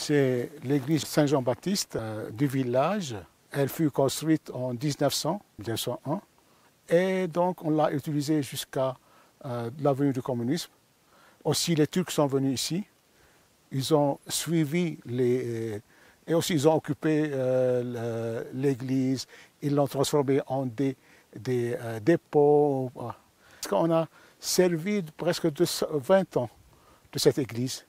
C'est l'église Saint-Jean-Baptiste du village. Elle fut construite en 1901 et donc on l'a utilisée jusqu'à l'avenue du communisme. Aussi les Turcs sont venus ici. Ils ont suivi et aussi ils ont occupé l'église. Ils l'ont transformée en des dépôts. On a servi presque 20 ans de cette église.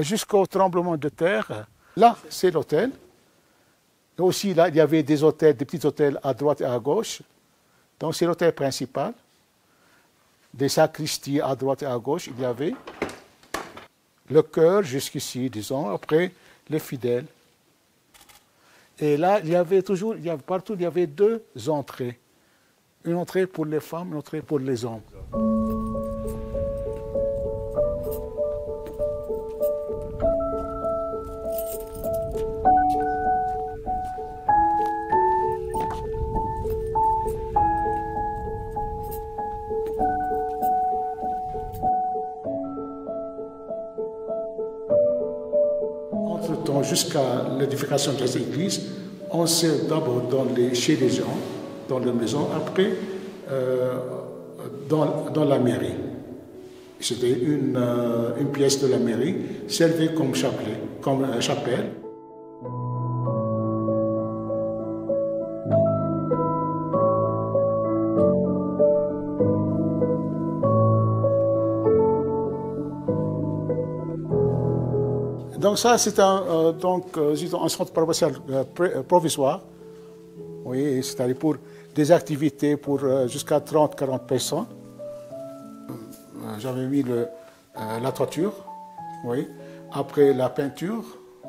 Jusqu'au tremblement de terre, là c'est l'hôtel. Et aussi là il y avait des hôtels, des petits hôtels à droite et à gauche. Donc c'est l'hôtel principal. Des sacristies à droite et à gauche, il y avait le chœur jusqu'ici, disons, après les fidèles. Et là, partout, il y avait deux entrées. Une entrée pour les femmes, une entrée pour les hommes. Entre-temps, jusqu'à l'édification de cette église, on s'est d'abord chez les gens, dans leur maison, après dans la mairie. C'était une pièce de la mairie, servait comme chapelle. Donc ça, c'est un centre paroissial provisoire, oui, c'est-à-dire pour des activités pour jusqu'à 30-40 personnes. J'avais mis la toiture, oui, après la peinture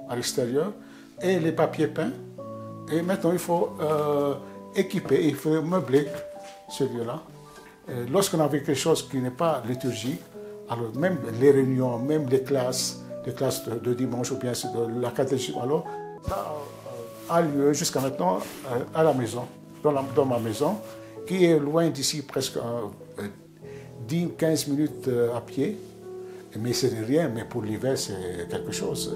à l'extérieur et les papiers peints. Et maintenant, il faut équiper, il faut meubler ce lieu-là. Lorsqu'on avait quelque chose qui n'est pas liturgique, alors même les réunions, même les classes de dimanche ou bien de la catéchisme, alors ça a lieu jusqu'à maintenant à la maison, dans ma maison, qui est loin d'ici presque 10-15 minutes à pied. Mais ce n'est rien, mais pour l'hiver, c'est quelque chose.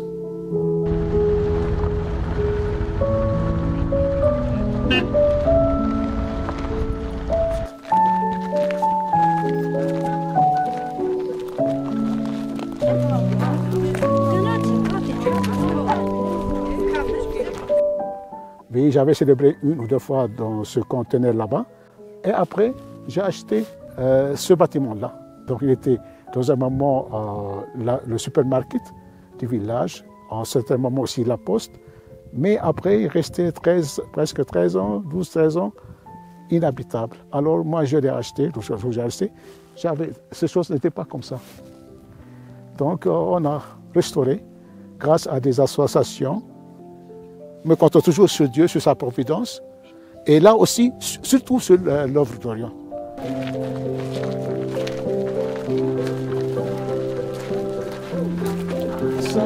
Oui, j'avais célébré une ou deux fois dans ce conteneur là-bas. Et après, j'ai acheté ce bâtiment-là. Donc il était dans un moment le supermarché du village, en un certain moment aussi la poste. Mais après, il restait presque 13 ans, 12-13 ans, inhabitable. Alors moi, je l'ai acheté, ces choses n'étaient pas comme ça. Donc on a restauré grâce à des associations. Me compte toujours sur Dieu, sur sa providence, et là aussi, surtout sur l'œuvre d'Orion. Ça,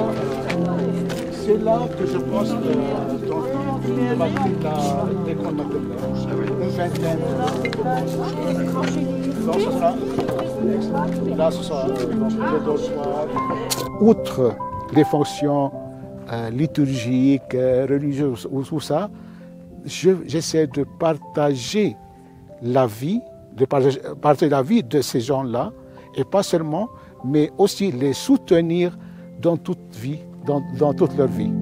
c'est là que je pense de ma des contacts, une vingtaine. Là, ce sera le dorsoir. Outre les fonctions liturgiques, religieuses ou tout ça, j'essaie de partager la vie, partager la vie de ces gens-là, et pas seulement, mais aussi les soutenir dans toute vie, dans toute leur vie.